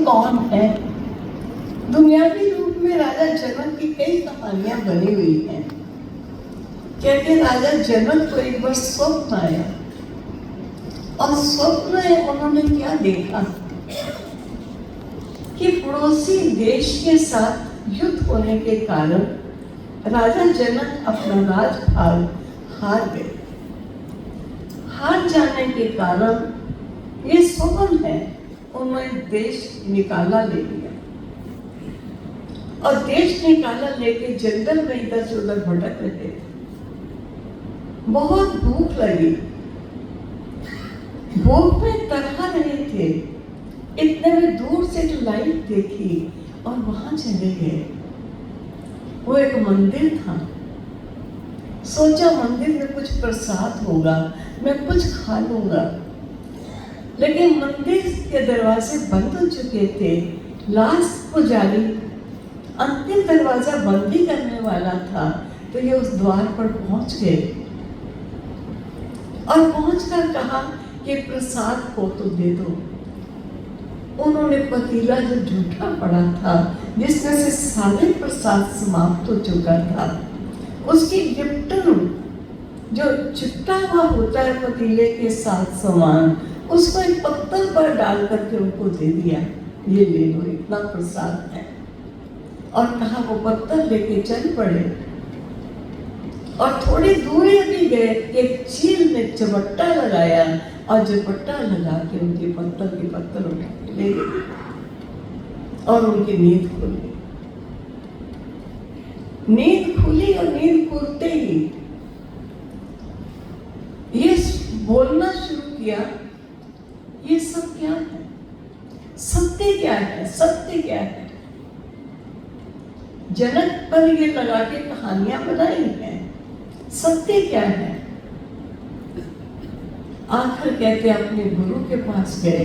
कौन है? दुनियावी रूप में राजा जनक की कई कहानियां बनी हुई हैं। कहते राजा जनक को एक बार स्वप्न आया और स्वप्न में उन्होंने क्या देखा कि पड़ोसी देश के साथ युद्ध होने के कारण राजा जनक अपना राजभार हार गए। हार जाने के कारण ये स्वप्न है, उन्होंने देश निकाला ले लिया और देश निकाला लेके जंगल में इधर से उधर भटक रहे थे। बहुत भूख लगी, भूख में तड़पा रहे थे। इतने में दूर से एक लाइट देखी और वहां चले गए। वो एक मंदिर था। सोचा मंदिर में कुछ प्रसाद होगा, मैं कुछ खा लूंगा। लेकिन मंदिर के दरवाजे बंद हो चुके थे। लास्ट पुजारी अंतिम दरवाजा बंदी करने वाला था, तो ये उस द्वार पर पहुंच गए और पहुंचकर कहा कि प्रसाद को तो दे दो। उन्होंने पतीला जो झूठा पड़ा था, जिसमें से सारे प्रसाद समाप्त हो चुका था, उसकी लिप्टन जो चिपटा हुआ होता है पतीले के साथ सामान, उसको एक पत्थर पर डाल करके उनको दे दिया, ये ले लो, इतना प्रसाद है। और कहा वो पत्थर लेके चल पड़े और थोड़ी दूरी भी गए। एक चील में चपट्टा लगाया और झपट्टा लगा के उनके पत्थर के पत्थर उठा के ले गए और उनकी नींद खुल गई। नींद खुली और नींद खुलते ही ये बोलना शुरू किया, ये सब क्या है? सत्य क्या है? सत्य क्या है? जनक पर ये लगा के कहानियां बनाई हैं, सत्य क्या है? आखिर कहते अपने गुरु के पास गए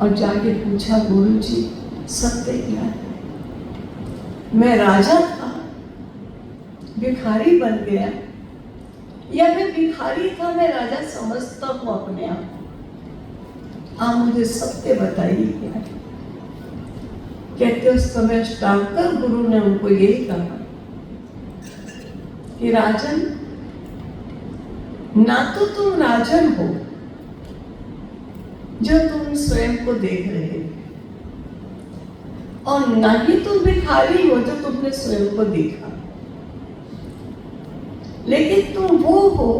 और जाके पूछा, गुरु जी सत्य क्या है? मैं राजा था, भिखारी बन गया, या मैं भिखारी था, मैं राजा समझता हूं अपने आप को। आप मुझे सत्य बताइए क्या है? कहते उस समय अष्टावकर गुरु ने उनको यही कहा कि राजन, ना तो तुम राजन हो जो तुम स्वयं को देख रहे हो, और ना ही तुम भिखारी हो जो तुमने स्वयं को देखा, लेकिन तुम वो हो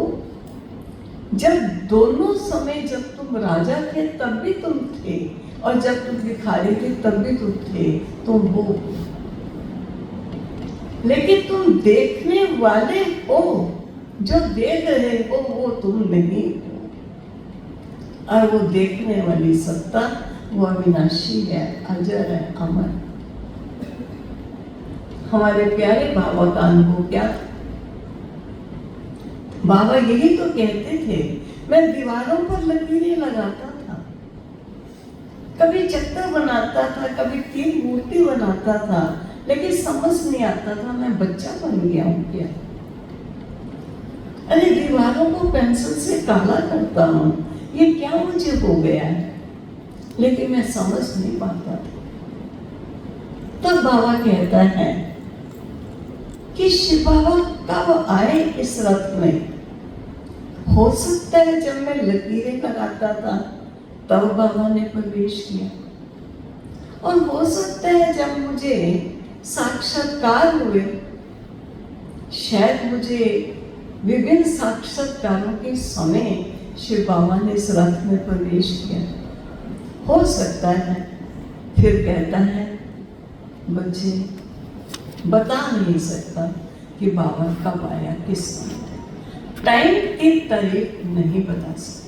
जब दोनों समय, जब तुम राजा थे तब भी तुम थे और जब तुम भिखारी थे तब भी तुम थे। तुम वो, लेकिन तुम देखने वाले हो, जो देख रहे हो वो तुम नहीं हो। और वो देखने वाली सत्ता वो अविनाशी है, अजर है, अमर। हमारे प्यारे बाबा का अनुभव क्या था? बाबा यही तो कहते थे, मैं दीवारों पर लकीरें लगाता था, कभी चक्कर बनाता था, कभी तीन मूर्ति बनाता था, लेकिन समझ नहीं आता था मैं बच्चा बन गया हूं क्या? अरे दीवारों को पेंसिल से काला करता हूं, ये क्या मुझे हो गया है? लेकिन मैं समझ नहीं पाता था। तब बाबा कहता है कि शिव बाबा कब आए इस रथ में? हो सकता है जब मैं लकीरें लगाता था तब बाबा ने प्रवेश किया, और हो सकता है जब मुझे साक्षात्कार हुए, शायद मुझे विभिन्न साक्षात्कारों के समय शिव बाबा ने इस रथ में प्रवेश किया, हो सकता है। फिर कहता है, बच्चे बता नहीं सकता कि बाबा कब आया, किस समय, टाइम की तारीख नहीं बता सकता।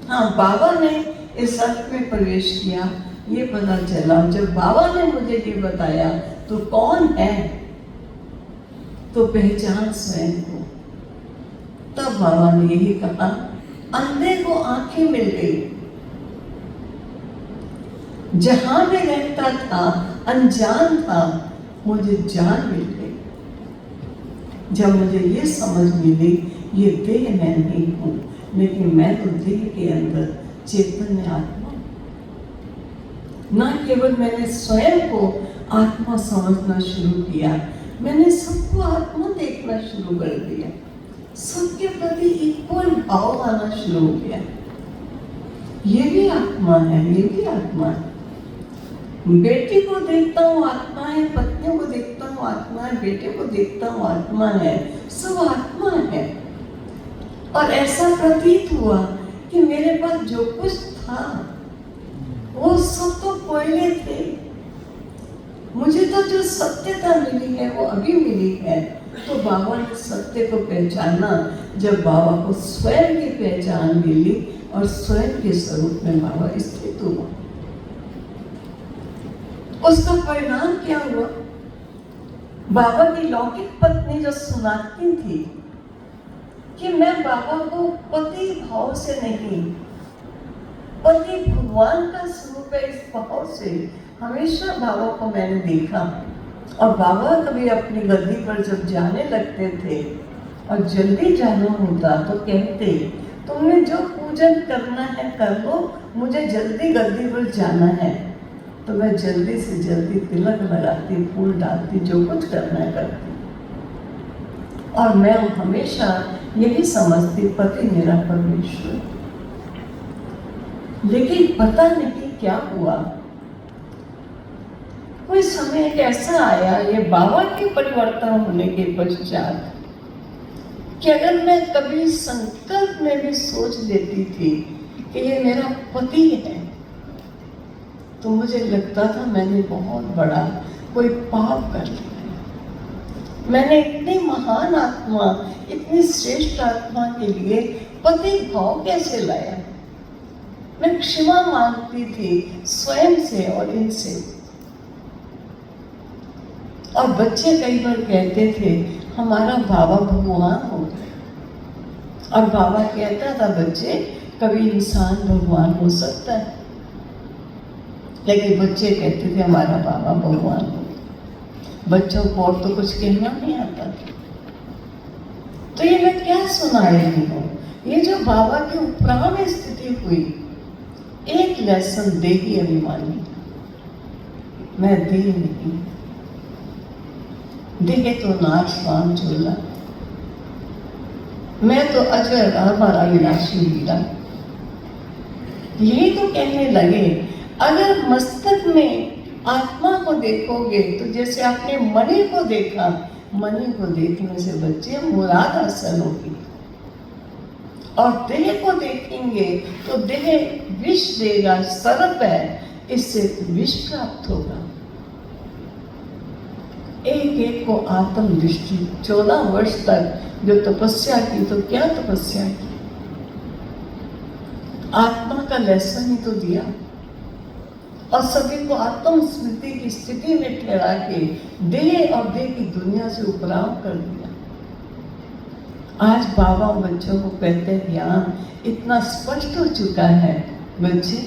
हाँ, बाबा ने इस रथ में प्रवेश किया, ये पता चला। जब बाबा ने मुझे ये बताया तो कौन है, तो पहचान स्वयं को। तब बाबा ने यही कहा, अंधे को आंखें मिल गई। जहां में रहता था अनजान था, मुझे जान मिल गई। जब मुझे ये समझ मिली, ये देह मैं नहीं हूं, लेकिन मैं तो देह के अंदर चैतन्य आत्मा। ना केवल मैंने स्वयं को आत्मा समझना शुरू किया, मैंने सबको आत्मा देखना शुरू कर दिया। सबके प्रति इक्वल भाव आना शुरू हो गया। ये भी आत्मा है, ये भी आत्मा है। बेटी को देखता हूँ आत्मा है, पत्नियों को देखता हूँ आत्मा है, बेटे को देखता हूँ आत्मा है, सब आत्मा है। और ऐसा प्रतीत हुआ कि मेरे पास जो कुछ था वो सब तो कोयले थे। मुझे तो जो सत्यता मिली है वो अभी मिली है। तो बाबा ने सत्य को पहचाना जब बाबा को स्वयं की पहचान मिली और स्वयं के स्वरूप में बाबा स्थित हुआ। उसका परिणाम क्या हुआ? बाबा की लौकिक पत्नी जो सुनाती थी कि मैं बाबा को पति भाव से नहीं, पति भगवान का स्वरूप है, इस भाव से हमेशा बाबा को मैंने देखा। और बाबा कभी अपनी गद्दी पर जब जाने लगते थे और जल्दी जाना होता तो कहते, तुमने जो पूजन करना है कर लो, मुझे जल्दी गद्दी पर जाना है। तो मैं जल्दी से जल्दी तिलक लगाती, फूल डालती, जो कुछ करना है करती। और मैं हमेशा यही समझती, पति मेरा परमेश्वर। लेकिन पता नहीं क्या हुआ, कोई समय एक ऐसा आया, ये बाबा के परिवर्तन होने के पश्चात, कि अगर मैं कभी संकल्प में भी सोच लेती थी कि ये मेरा पति है, तो मुझे लगता था मैंने बहुत बड़ा कोई पाप कर लिया। मैंने इतनी महान आत्मा, इतनी श्रेष्ठ आत्मा के लिए पति भाव कैसे लाया? मैं क्षमा मांगती थी स्वयं से और इनसे। और बच्चे कई बार कहते थे हमारा बाबा भगवान हो गया। और बाबा कहता था, बच्चे कभी इंसान भगवान हो सकता है, लेकिन बच्चे कहते थे हमारा बाबा भगवान हो गया। बच्चों को और तो कुछ कहना नहीं आता। तो ये मैं क्या सुना रही हूँ? ये जो बाबा की उपराम स्थिति हुई, एक लेसन देही अभिमानी, मैं देह नहीं, देह तो नाशवान झूला, मैं तो अजर अमर अविनाशी हीरा। यही तो कहने लगे, अगर मस्तक में आत्मा को देखोगे तो जैसे आपने मणि को देखा, मणि को देखने से बच्चे मुराद हासिल होगी। और देह को देखेंगे तो देह विष देगा, सर्प है, इससे विष प्राप्त होगा। एक एक को आत्म दृष्टि, 14 वर्ष तक जो तपस्या की, तो क्या तपस्या की? आत्मा का लेसन ही तो दिया और सभी को आत्म स्मृति की स्थिति में ठहरा के देह और देह की दुनिया से उपराम कर दिया। आज बाबा बच्चों को कहते हैं ज्ञान इतना स्पष्ट हो चुका है, बच्चे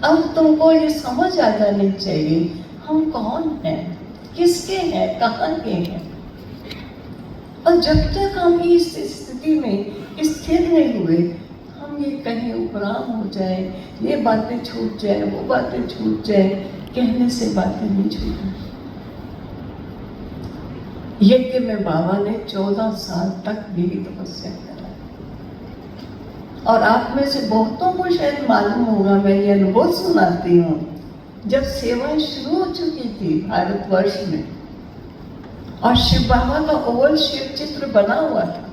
अब तुमको ये समझ आ जानी चाहिए हम कौन हैं, किसके हैं, कहाँ के हैं। और जब तक हम इस स्थिति में स्थिर नहीं हुए, हम ये कहीं उपराम हो जाए, ये बातें छूट जाए, वो बातें छूट जाए, कहने से बातें नहीं छूटें। यज्ञ में बाबा ने 14 साल तक भी तपस्या करा। और आप में से बहुतों को शायद मालूम होगा, मैं ये अनुभव सुनाती हूँ, जब सेवाएं शुरू हो चुकी थी भारतवर्ष में और शिव बाबा का ओवल शिव चित्र बना हुआ था,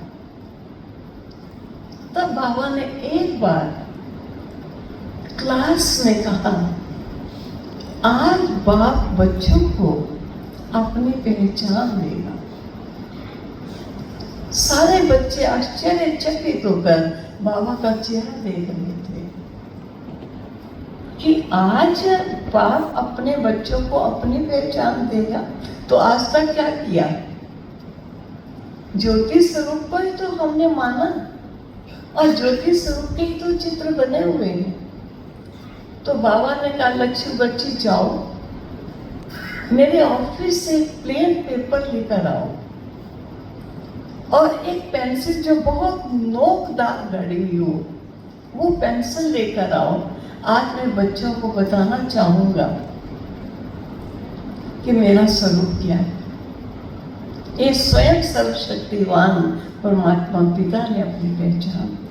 तब बाबा ने एक बार क्लास में कहा, आज बाप बच्चों को अपनी पहचान देगा। सारे बच्चे आश्चर्यचकित होकर बाबा का चेहरा देख रहे थे कि आज बाप अपने बच्चों को अपनी पहचान देगा। तो आज तक क्या किया? ज्योति स्वरूप को ही तो हमने माना और ज्योति स्वरूप के ही तो चित्र बने हुए हैं। तो बाबा ने कहा, लक्ष्मी बच्ची जाओ, मेरे ऑफिस से प्लेन पेपर लेकर आओ और एक पेंसिल जो बहुत नोकदार गढ़ी हो, वो पेंसिल लेकर आओ। आज मैं बच्चों को बताना चाहूँगा कि मेरा स्वरूप क्या है। ये स्वयं सर्वशक्तिवान परमात्मा पिता ने अपनी पहचान दी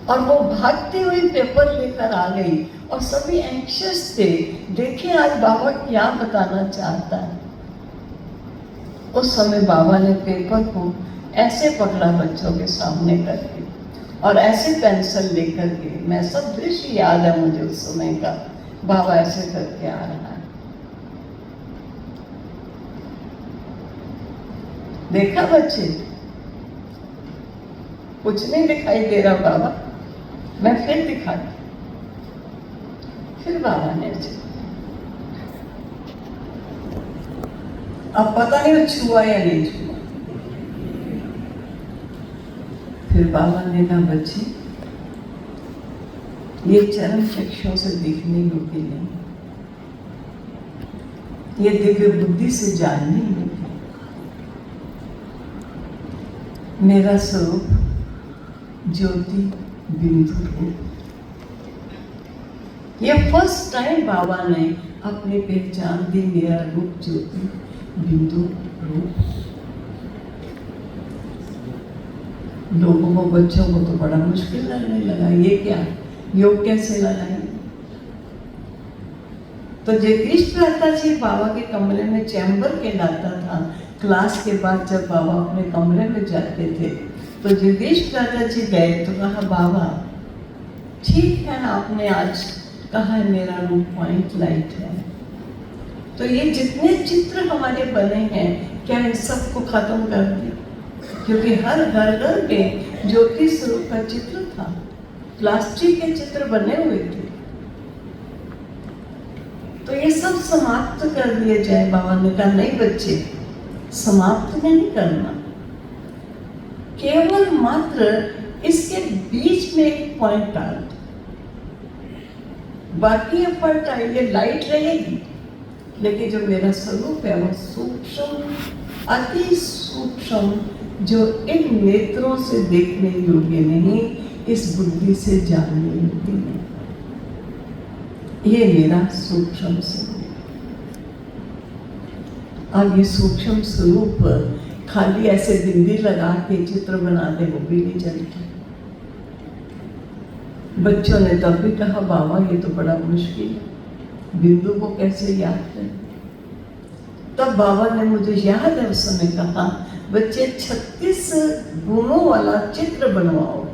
और वो भागती हुई पेपर लेकर आ गई और सभी एंक्शियस थे, देखिए आज बाबा क्या बताना चाहता है। उस समय बाबा ने पेपर को ऐसे पकड़ा बच्चों के सामने करके और ऐसे पेंसिल लेकर के, मैं सब दृश्य याद है मुझे उस समय का, बाबा ऐसे करके आ रहा है। देखा बच्चे, कुछ नहीं दिखाई दे रहा बाबा, मैं फिर दिखाती। फिर बाबा ने ऐसे, अब पता नहीं वो छुआ या नहीं छुआ। फिर बाबा ने कहा बच्चे, ये चरम चक्षुओं से दिखने योग्य नहीं, ये दिव्य बुद्धि से जानने योग्य। मेरा स्वरूप ज्योति बिंदु है। ये फर्स्ट टाइम बाबा ने अपनी पहचान दी, मेरा रूप ज्योति बिंदु रूप। लोगों को, बच्चों को तो बड़ा मुश्किल लगने लगा, ये क्या योग कैसे लगाए। तो जगदीश भ्राता जी बाबा के कमरे में चैम्बर के लाता था। क्लास के बाद जब बाबा अपने कमरे में जाते थे तो जगदीश भ्राता जी गए तो कहा बाबा ठीक है, आपने आज कहा है मेरा रूप पॉइंट लाइट है, तो ये जितने चित्र हमारे बने हैं क्या इन सबको खत्म कर दिया? क्योंकि हर घर घर में ज्योति स्वरूप का चित्र था, प्लास्टिक के चित्र बने हुए थे, तो ये सब समाप्त कर दिए जाए। बाबा ने कहा नहीं बच्चे, समाप्त नहीं करना, केवल मात्र इसके बीच में एक पॉइंट डाल दो, बाकी एफर्ट ये लाइट रहेगी, लेकिन जो मेरा स्वरूप है वो सूक्ष्म, अति सूक्ष्म, जो इन नेत्रों से देखने योग्य नहीं, इस बुद्धि से जानने योग्य नहीं, ये मेरा सूक्ष्म स्वरूप। अब ये सूक्ष्म स्वरूप खाली ऐसे बिंदी लगा के चित्र बना दे वो भी नहीं चलता। बच्चों ने तब भी कहा बाबा ये तो बड़ा मुश्किल है, बिंदु को कैसे याद करें। तब बाबा ने मुझे याद है उस समय कहा बच्चे 36 गुणों वाला चित्र बनवाओ।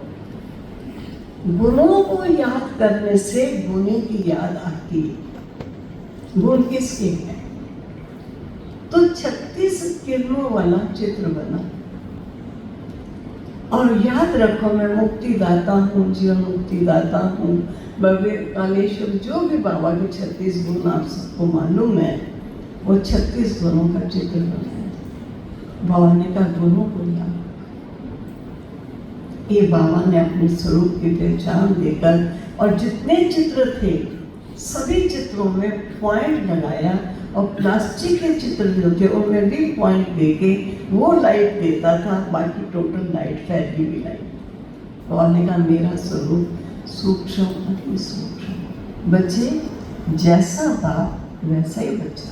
गुणों को याद करने से गुणी की याद आती है। गुण किसके हैं? तो 36 किरणों वाला चित्र बना और याद रखो मैं मुक्तिदाता हूँ, जीवन मुक्तिदाता हूँ, भव्य कालेश्वर, जो भी बाबा के 36 गुण आप सबको मालूम है, वो 36 गुणों का चित्र बनाया। बाबा ने कहा गुणों को याद। ये बाबा ने अपने स्वरूप की पहचान देकर और जितने चित्र थे सभी चित्रों में पॉइंट लगाया और प्लास्टिक के चित्र जो थे उनमें भी पॉइंट देके वो लाइट देता था, बाकी टोटल लाइट फैली हुई लाइट। और ने कहा मेरा स्वरूप सूक्ष्म अति सूक्ष्म। बच्चे जैसा बाप वैसा ही बच्चा।